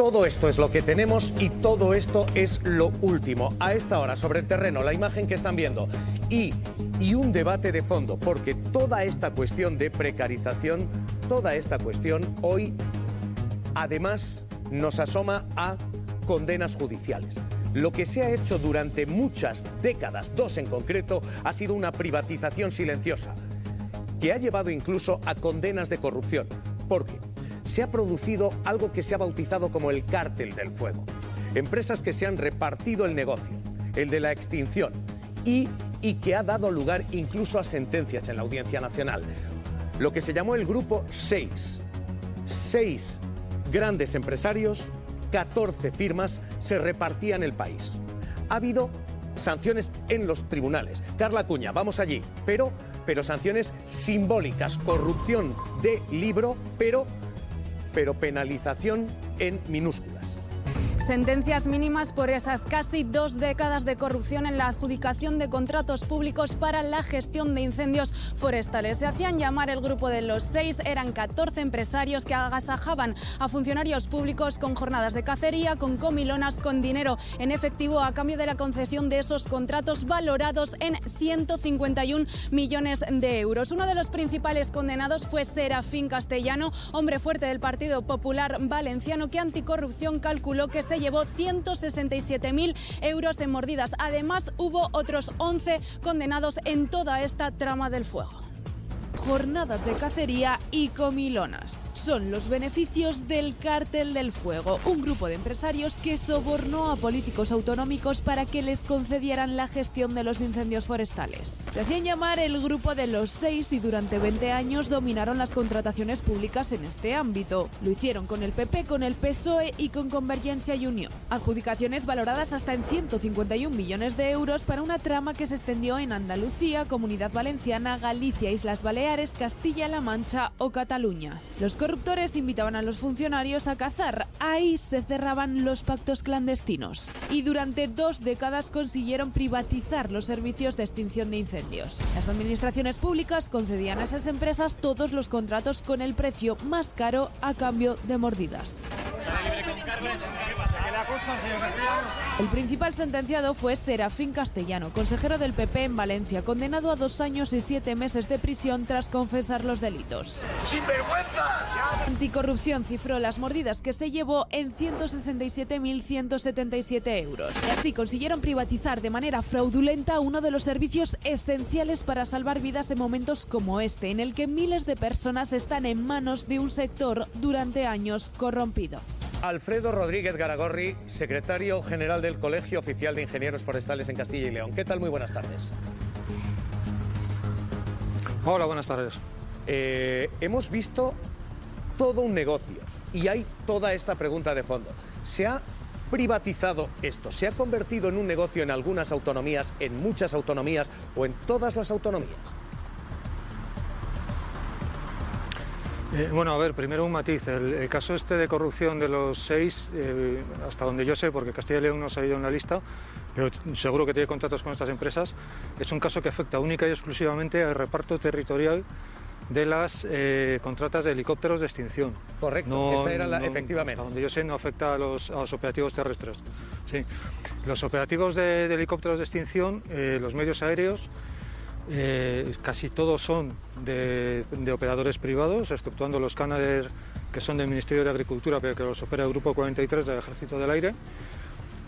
Todo esto es lo que tenemos y todo esto es lo último. A esta hora, sobre el terreno, la imagen que están viendo y un debate de fondo, porque toda esta cuestión de precarización, toda esta cuestión hoy, además, nos asoma a condenas judiciales. Lo que se ha hecho durante muchas décadas, 2 en concreto, ha sido una privatización silenciosa, que ha llevado incluso a condenas de corrupción. ¿Por qué? Se ha producido algo que se ha bautizado como el cártel del fuego. Empresas que se han repartido el negocio, el de la extinción, y que ha dado lugar incluso a sentencias en la Audiencia Nacional. Lo que se llamó el Grupo 6. 6 grandes empresarios, 14 firmas, se repartían el país. Ha habido sanciones en los tribunales. Carla Cuña, vamos allí, pero sanciones simbólicas, corrupción de libro, pero penalización en minúsculas. Sentencias mínimas por esas casi 2 décadas de corrupción en la adjudicación de contratos públicos para la gestión de incendios forestales. Se hacían llamar el Grupo de los 6, eran 14 empresarios que agasajaban a funcionarios públicos con jornadas de cacería, con comilonas, con dinero en efectivo a cambio de la concesión de esos contratos valorados en 151 millones de euros. Uno de los principales condenados fue Serafín Castellano, hombre fuerte del Partido Popular Valenciano, que Anticorrupción calculó que se llevó 167.000 euros en mordidas. Además, hubo otros 11 condenados en toda esta trama del fuego. Jornadas de cacería y comilonas son los beneficios del cártel del fuego, un grupo de empresarios que sobornó a políticos autonómicos para que les concedieran la gestión de los incendios forestales. Se hacían llamar el Grupo de los 6 y durante 20 años dominaron las contrataciones públicas en este ámbito. Lo hicieron con el PP, con el PSOE y con Convergencia y Unió. Adjudicaciones valoradas hasta en 151 millones de euros para una trama que se extendió en Andalucía, Comunidad Valenciana, Galicia, Islas Baleares, Castilla-La Mancha o Cataluña. Los corruptores invitaban a los funcionarios a cazar. Ahí se cerraban los pactos clandestinos. Y durante 2 décadas consiguieron privatizar los servicios de extinción de incendios. Las administraciones públicas concedían a esas empresas todos los contratos con el precio más caro a cambio de mordidas. El principal sentenciado fue Serafín Castellano, consejero del PP en Valencia, condenado a 2 años y 7 meses de prisión tras confesar los delitos. ¡Sinvergüenza! Anticorrupción cifró las mordidas que se llevó en 167.177 euros. Y así consiguieron privatizar de manera fraudulenta uno de los servicios esenciales para salvar vidas en momentos como este, en el que miles de personas están en manos de un sector durante años corrompido. Alfredo Rodríguez Garagorri, secretario general del Colegio Oficial de Ingenieros Forestales en Castilla y León. ¿Qué tal? Muy buenas tardes. Hola, buenas tardes. Hemos visto todo un negocio y hay toda esta pregunta de fondo. ¿Se ha privatizado esto? ¿Se ha convertido en un negocio en algunas autonomías, en muchas autonomías o en todas las autonomías? Bueno, a ver, primero un matiz. El caso este de corrupción de los 6, hasta donde yo sé, porque Castilla y León no se ha ido en la lista, pero seguro que tiene contratos con estas empresas, es un caso que afecta única y exclusivamente al reparto territorial de las contratas de helicópteros de extinción. Correcto, no, esta era no, efectivamente. Hasta donde yo sé no afecta a los operativos terrestres. Sí. Los operativos de helicópteros de extinción, los medios aéreos, casi todos son de operadores privados, exceptuando los Canadair, que son del Ministerio de Agricultura, pero que los opera el Grupo 43 del Ejército del Aire,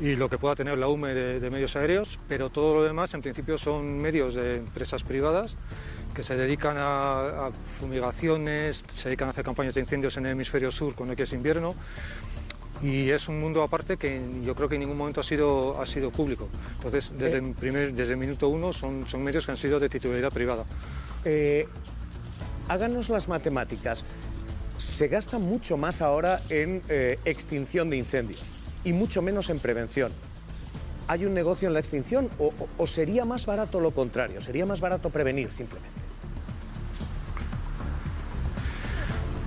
y lo que pueda tener la UME de medios aéreos, pero todo lo demás en principio son medios de empresas privadas que se dedican a fumigaciones, se dedican a hacer campañas de incendios en el hemisferio sur cuando es invierno. Y es un mundo aparte que yo creo que en ningún momento ha sido público. Entonces, desde el minuto 1 son medios que han sido de titularidad privada. Háganos las matemáticas. Se gasta mucho más ahora en extinción de incendios y mucho menos en prevención. ¿Hay un negocio en la extinción o sería más barato lo contrario? ¿Sería más barato prevenir simplemente?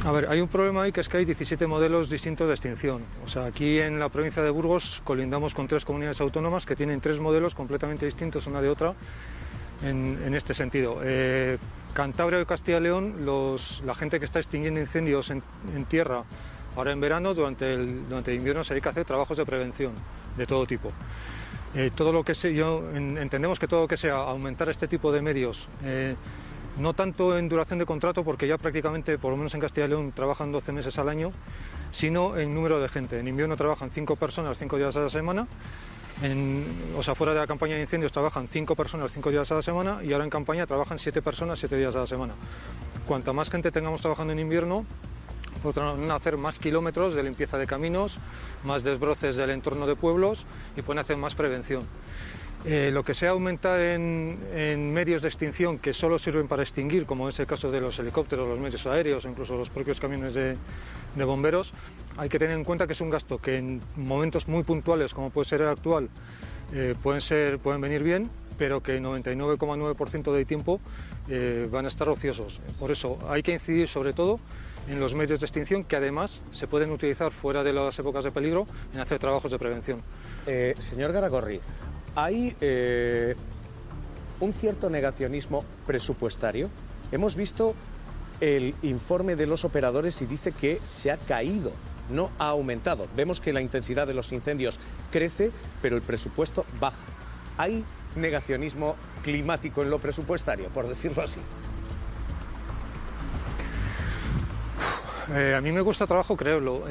A ver, hay un problema ahí, que es que hay 17 modelos distintos de extinción. O sea, aquí en la provincia de Burgos colindamos con 3 comunidades autónomas que tienen 3 modelos completamente distintos una de otra en este sentido. Cantabria y Castilla y León, la gente que está extinguiendo incendios en tierra Ahora en verano, durante el invierno, se hay que hacer trabajos de prevención de todo tipo. Todo lo que entendemos que todo lo que sea aumentar este tipo de medios, no tanto en duración de contrato, porque ya prácticamente, por lo menos en Castilla y León, trabajan 12 meses al año, sino en número de gente. En invierno trabajan 5 personas 5 días a la semana, fuera de la campaña de incendios trabajan 5 personas 5 días a la semana, y ahora en campaña trabajan 7 personas 7 días a la semana. Cuanta más gente tengamos trabajando en invierno, podrán hacer más kilómetros de limpieza de caminos, más desbroces del entorno de pueblos y pueden hacer más prevención. Lo que sea aumentar en medios de extinción que solo sirven para extinguir, como es el caso de los helicópteros, los medios aéreos o incluso los propios camiones de bomberos, hay que tener en cuenta que es un gasto que en momentos muy puntuales, como puede ser el actual, pueden venir bien, pero que el 99,9% del tiempo van a estar ociosos. Por eso hay que incidir sobre todo en los medios de extinción, que además se pueden utilizar fuera de las épocas de peligro en hacer trabajos de prevención. Señor Garagorri, hay un cierto negacionismo presupuestario. Hemos visto el informe de los operadores y dice que se ha caído, no ha aumentado. Vemos que la intensidad de los incendios crece, pero el presupuesto baja. ¿Hay negacionismo climático en lo presupuestario, por decirlo así? A mí me cuesta trabajo creerlo.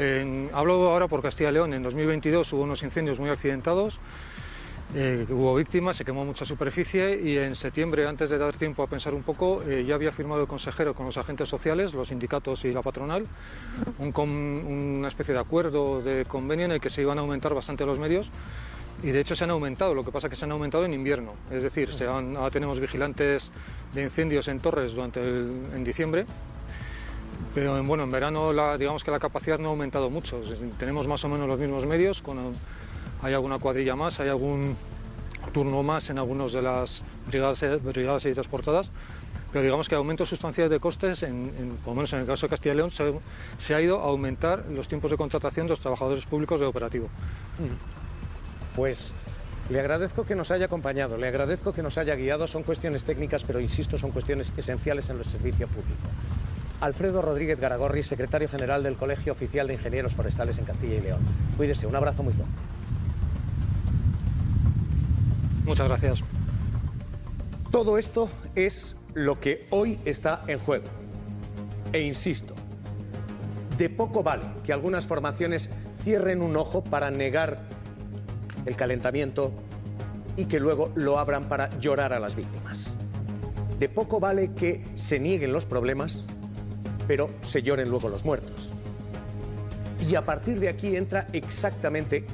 Hablo ahora por Castilla y León. En 2022 hubo unos incendios muy accidentados, hubo víctimas, se quemó mucha superficie, y en septiembre, antes de dar tiempo a pensar un poco, ya había firmado el consejero con los agentes sociales, los sindicatos y la patronal, una especie de acuerdo, de convenio en el que se iban a aumentar bastante los medios. Y de hecho se han aumentado, lo que pasa es que se han aumentado en invierno. Es decir, ahora tenemos vigilantes de incendios en torres en diciembre, pero en verano digamos que la capacidad no ha aumentado mucho. Tenemos más o menos los mismos medios, hay alguna cuadrilla más, hay algún turno más en algunas de las brigadas y transportadas, pero digamos que aumentos sustanciales de costes, por lo menos en el caso de Castilla y León, se ha ido a aumentar los tiempos de contratación de los trabajadores públicos de operativo. Pues le agradezco que nos haya acompañado, le agradezco que nos haya guiado. Son cuestiones técnicas, pero insisto, son cuestiones esenciales en el servicio público. Alfredo Rodríguez Garagorri, secretario general del Colegio Oficial de Ingenieros Forestales en Castilla y León. Cuídese, un abrazo muy fuerte. Muchas gracias. Todo esto es lo que hoy está en juego. E insisto, de poco vale que algunas formaciones cierren un ojo para negar el calentamiento y que luego lo abran para llorar a las víctimas. De poco vale que se nieguen los problemas, pero se lloren luego los muertos. Y a partir de aquí entra exactamente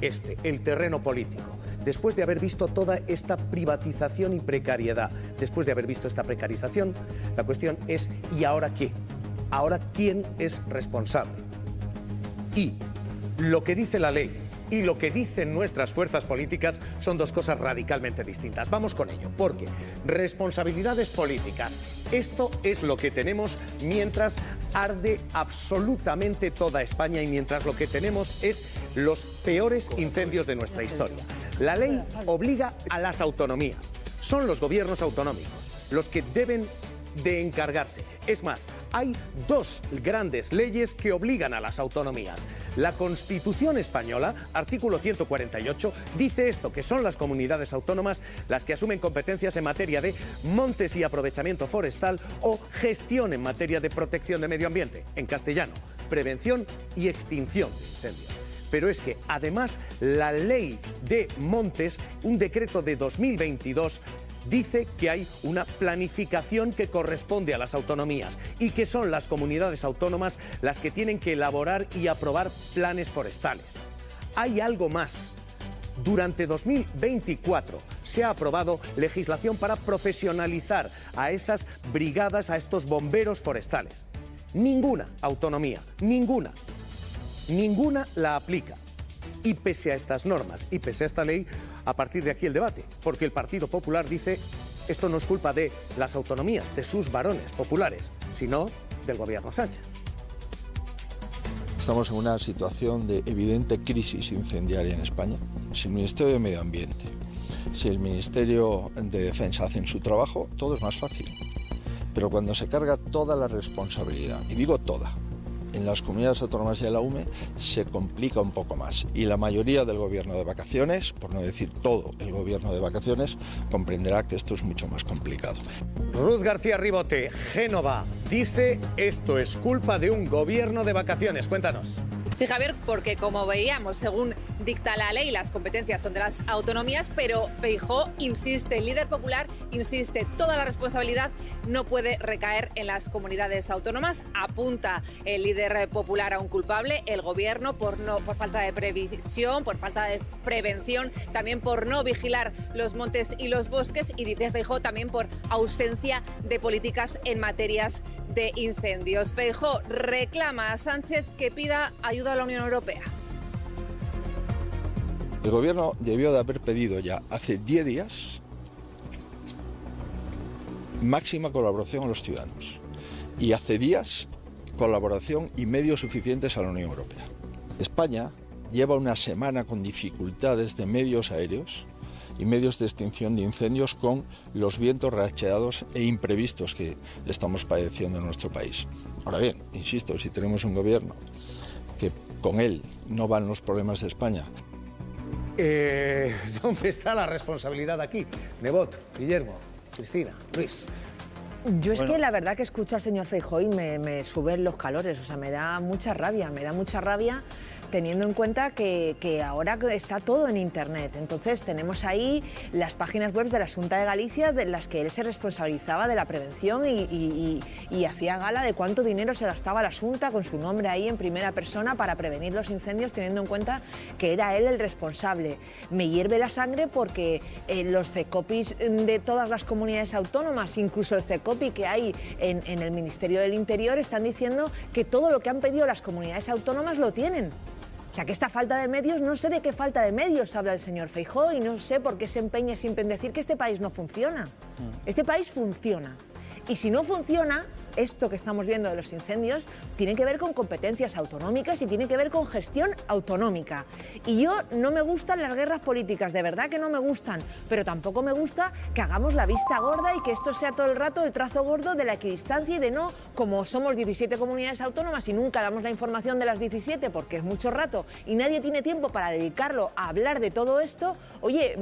el terreno político. Después de haber visto toda esta privatización y precariedad, después de haber visto esta precarización, la cuestión es ¿y ahora qué? ¿Ahora quién es responsable? Y lo que dice la ley y lo que dicen nuestras fuerzas políticas son dos cosas radicalmente distintas. Vamos con ello, porque responsabilidades políticas, esto es lo que tenemos mientras arde absolutamente toda España y mientras lo que tenemos es los peores incendios de nuestra historia. La ley obliga a las autonomías, son los gobiernos autonómicos los que deben de encargarse. Es más, hay dos grandes leyes que obligan a las autonomías. La Constitución española, artículo 148, dice esto, que son las comunidades autónomas las que asumen competencias en materia de montes y aprovechamiento forestal o gestión en materia de protección de medio ambiente. En castellano, prevención y extinción de incendios. Pero es que, además, la ley de montes, un decreto de 2022, dice que hay una planificación que corresponde a las autonomías y que son las comunidades autónomas las que tienen que elaborar y aprobar planes forestales. Hay algo más. Durante 2024 se ha aprobado legislación para profesionalizar a esas brigadas, a estos bomberos forestales. Ninguna autonomía, ninguna la aplica. Y pese a estas normas y pese a esta ley, a partir de aquí el debate, porque el Partido Popular dice esto no es culpa de las autonomías, de sus varones populares, sino del gobierno Sánchez. Estamos en una situación de evidente crisis incendiaria en España. Si el Ministerio de Medio Ambiente, si el Ministerio de Defensa hacen su trabajo, todo es más fácil. Pero cuando se carga toda la responsabilidad, y digo toda, en las comunidades autónomas y de la UME se complica un poco más. Y la mayoría del gobierno de vacaciones, por no decir todo el gobierno de vacaciones, comprenderá que esto es mucho más complicado. Ruth García Ribote, Génova, dice esto es culpa de un gobierno de vacaciones. Cuéntanos. Sí, Javier, porque como veíamos, según dicta la ley, las competencias son de las autonomías, pero Feijóo insiste, el líder popular insiste, toda la responsabilidad no puede recaer en las comunidades autónomas. Apunta el líder popular a un culpable, el gobierno, por falta de previsión, por falta de prevención, también por no vigilar los montes y los bosques, y dice Feijóo también por ausencia de políticas en materias de incendios. Feijóo reclama a Sánchez que pida ayuda a la Unión Europea. El gobierno debió de haber pedido ya hace 10 días máxima colaboración a los ciudadanos y hace días colaboración y medios suficientes a la Unión Europea. España lleva una semana con dificultades de medios aéreos y medios de extinción de incendios con los vientos racheados e imprevistos que estamos padeciendo en nuestro país. Ahora bien, insisto, si tenemos un gobierno que con él no van los problemas de España. ¿Dónde está la responsabilidad aquí? Nebot, Guillermo, Cristina, Luis. Yo es que la verdad que escucho al señor Feijóo y me suben los calores, o sea, me da mucha rabia teniendo en cuenta que ahora está todo en Internet. Entonces tenemos ahí las páginas web de la Xunta de Galicia de las que él se responsabilizaba de la prevención y hacía gala de cuánto dinero se gastaba la Xunta con su nombre ahí en primera persona para prevenir los incendios, teniendo en cuenta que era él el responsable. Me hierve la sangre porque los CECOPIs de todas las comunidades autónomas, incluso el CECOPI que hay en el Ministerio del Interior, están diciendo que todo lo que han pedido las comunidades autónomas lo tienen. O sea, que esta falta de medios, no sé de qué falta de medios habla el señor Feijóo y no sé por qué se empeña siempre en decir que este país no funciona. Este país funciona. Y si no funciona, esto que estamos viendo de los incendios tiene que ver con competencias autonómicas y tiene que ver con gestión autonómica. Y yo no me gustan las guerras políticas, de verdad que no me gustan, pero tampoco me gusta que hagamos la vista gorda y que esto sea todo el rato el trazo gordo de la equidistancia y de no, como somos 17 comunidades autónomas y nunca damos la información de las 17 porque es mucho rato y nadie tiene tiempo para dedicarlo a hablar de todo esto, oye,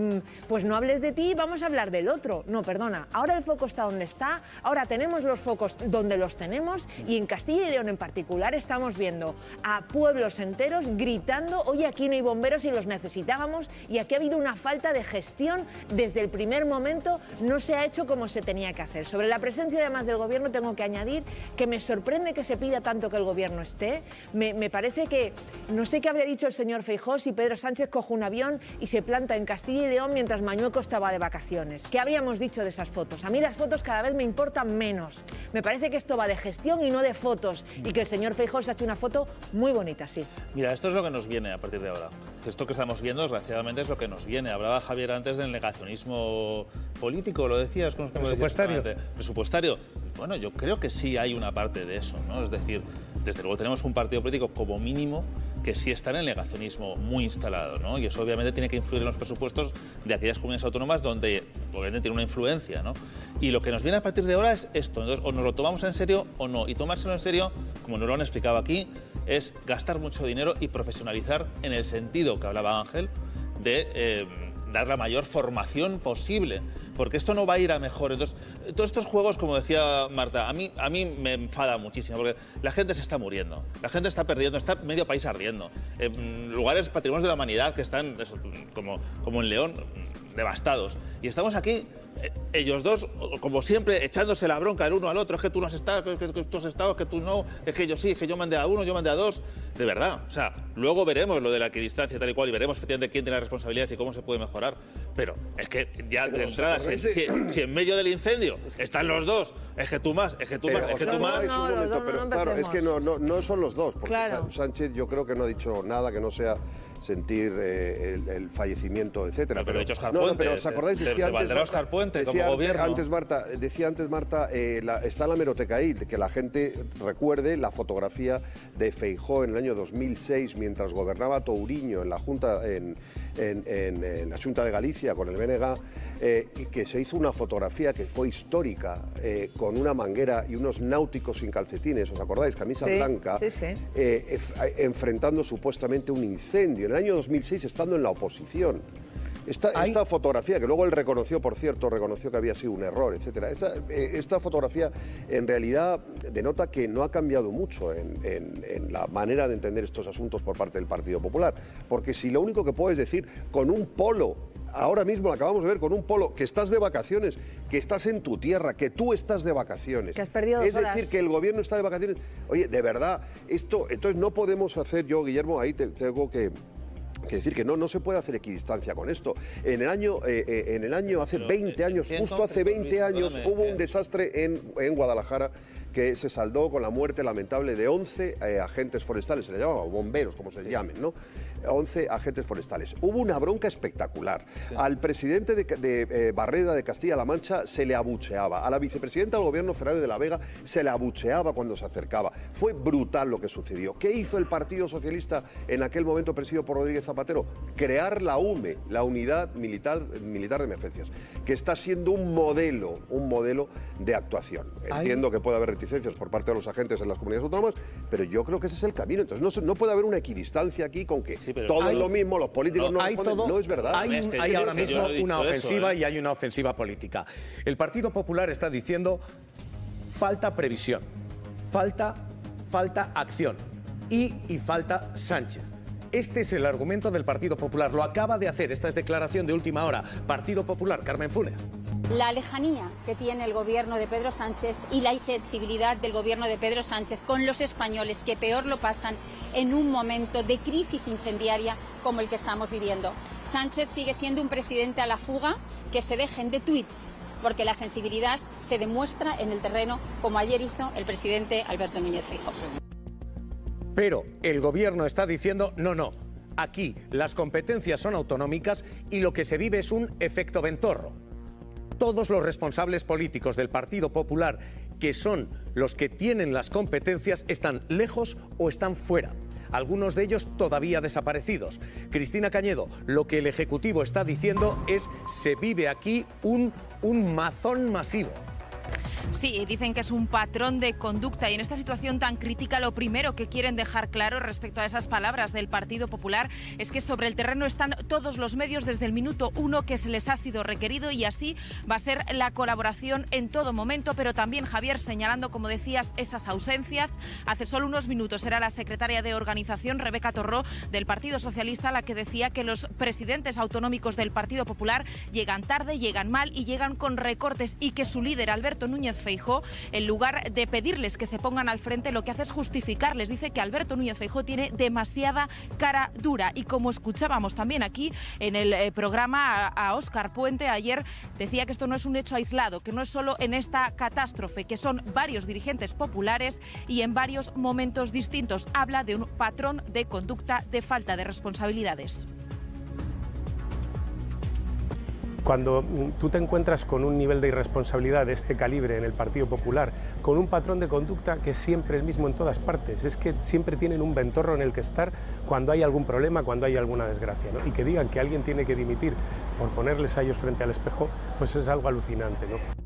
pues no hables de ti, vamos a hablar del otro. No, perdona, ahora el foco está donde está, ahora tenemos los focos donde los tenemos y en Castilla y León en particular estamos viendo a pueblos enteros gritando, oye, aquí no hay bomberos y los necesitábamos, y aquí ha habido una falta de gestión desde el primer momento, no se ha hecho como se tenía que hacer. Sobre la presencia además del gobierno tengo que añadir que me sorprende que se pida tanto que el gobierno esté, me parece que, no sé qué habría dicho el señor Feijóo si Pedro Sánchez coge un avión y se planta en Castilla y León mientras Mañueco estaba de vacaciones. ¿Qué habríamos dicho de esas fotos? A mí las fotos cada vez me importan menos. Me parece que esto va de gestión y no de fotos, y que el señor Feijóo se ha hecho una foto muy bonita, sí. Mira, esto es lo que nos viene a partir de ahora. Esto que estamos viendo, desgraciadamente, es lo que nos viene. Hablaba Javier antes del negacionismo político, lo decías. Presupuestario. Bueno, yo creo que sí hay una parte de eso, ¿no? Es decir, desde luego tenemos un partido político como mínimo que sí está en el negacionismo muy instalado, ¿no? Y eso obviamente tiene que influir en los presupuestos de aquellas comunidades autónomas donde obviamente tiene una influencia, ¿no? Y lo que nos viene a partir de ahora es esto. Entonces, o nos lo tomamos en serio o no. Y tomárselo en serio, como nos lo han explicado aquí, es gastar mucho dinero y profesionalizar en el sentido que hablaba Ángel de dar la mayor formación posible, porque esto no va a ir a mejor. Entonces, todos estos juegos, como decía Marta, a mí me enfada muchísimo, porque la gente se está muriendo, la gente está perdiendo, está medio país ardiendo. Lugares patrimonios de la humanidad que están, como en León, devastados. Y estamos aquí, ellos dos, como siempre, echándose la bronca el uno al otro. Es que tú no has estado, es que tú has estado, es que tú no, es que yo sí, es que yo mandé a uno, yo mandé a dos. De verdad, o sea, luego veremos lo de la equidistancia tal y cual y veremos efectivamente quién tiene las responsabilidades y cómo se puede mejorar. Pero es que ya de entrada, si en medio del incendio están los dos, es que tú más, es que tú más, es que tú más. Pero claro, es que no son los dos, porque claro. Sánchez yo creo que no ha dicho nada que no sea sentir el fallecimiento, etcétera. Pero Óscar Puente, pero ¿os acordáis? Decía Óscar Puente como gobierno. Decía antes Marta, está en la hemeroteca ahí, que la gente recuerde la fotografía de Feijóo en el año 2006, mientras gobernaba Touriño en la Junta, en en la Xunta de Galicia con el BNG, que se hizo una fotografía que fue histórica, con una manguera y unos náuticos sin calcetines, ¿os acordáis? Camisa blanca, enfrentando supuestamente un incendio. En el año 2006, estando en la oposición. Esta fotografía, que luego él reconoció, por cierto, reconoció que había sido un error, etcétera. Esta fotografía en realidad denota que no ha cambiado mucho en la manera de entender estos asuntos por parte del Partido Popular. Porque si lo único que puedes decir con un polo, ahora mismo lo acabamos de ver, con un polo, que estás de vacaciones, que estás en tu tierra, que tú estás de vacaciones. Que has perdido 2 horas. Es decir, que el gobierno está de vacaciones. Oye, de verdad, entonces no podemos hacer, yo, Guillermo, ahí tengo que decir que no se puede hacer equidistancia con esto. En el año hace 20 años, justo hace 20 años, hubo un desastre en Guadalajara que se saldó con la muerte lamentable de 11 agentes forestales, se les llamaba bomberos, como se llamen, ¿no? 11 agentes forestales. Hubo una bronca espectacular. Sí. Al presidente de Barreda de Castilla-La Mancha se le abucheaba. A la vicepresidenta del gobierno, Fernández de la Vega, se le abucheaba cuando se acercaba. Fue brutal lo que sucedió. ¿Qué hizo el Partido Socialista en aquel momento presidido por Rodríguez Zapatero? Crear la UME, la Unidad Militar de Emergencias, que está siendo un modelo de actuación. Entiendo que puede haber reticencias por parte de los agentes en las comunidades autónomas, pero yo creo que ese es el camino. Entonces no puede haber una equidistancia aquí con que todo es lo mismo, los políticos no responden. No es verdad. Hay ahora mismo una ofensiva y hay una ofensiva política. El Partido Popular está diciendo falta previsión, falta acción y falta Sánchez. Este es el argumento del Partido Popular. Lo acaba de hacer, esta es declaración de última hora. Partido Popular, Carmen Funes. La lejanía que tiene el gobierno de Pedro Sánchez y la insensibilidad del gobierno de Pedro Sánchez con los españoles que peor lo pasan en un momento de crisis incendiaria como el que estamos viviendo. Sánchez sigue siendo un presidente a la fuga, que se dejen de tuits, porque la sensibilidad se demuestra en el terreno, como ayer hizo el presidente Alberto Núñez Feijóo. Pero el gobierno está diciendo no, aquí las competencias son autonómicas y lo que se vive es un efecto Ventorro. Todos los responsables políticos del Partido Popular, que son los que tienen las competencias, están lejos o están fuera. Algunos de ellos todavía desaparecidos. Cristina Cañedo, lo que el Ejecutivo está diciendo es: se vive aquí un mazón masivo. Sí, dicen que es un patrón de conducta y en esta situación tan crítica lo primero que quieren dejar claro respecto a esas palabras del Partido Popular es que sobre el terreno están todos los medios desde el minuto 1 que se les ha sido requerido y así va a ser la colaboración en todo momento, pero también, Javier, señalando, como decías, esas ausencias. Hace solo unos minutos era la secretaria de Organización, Rebeca Torró, del Partido Socialista, la que decía que los presidentes autonómicos del Partido Popular llegan tarde, llegan mal y llegan con recortes y que su líder, Alberto Núñez Feijóo, en lugar de pedirles que se pongan al frente, lo que hace es justificarles. Dice que Alberto Núñez Feijóo tiene demasiada cara dura y, como escuchábamos también aquí en el programa a Óscar Puente ayer, decía que esto no es un hecho aislado, que no es solo en esta catástrofe, que son varios dirigentes populares y en varios momentos distintos. Habla de un patrón de conducta de falta de responsabilidades. Cuando tú te encuentras con un nivel de irresponsabilidad de este calibre en el Partido Popular, con un patrón de conducta que es siempre el mismo en todas partes, es que siempre tienen un ventorro en el que estar cuando hay algún problema, cuando hay alguna desgracia, ¿no? Y que digan que alguien tiene que dimitir por ponerles a ellos frente al espejo, pues es algo alucinante, ¿no?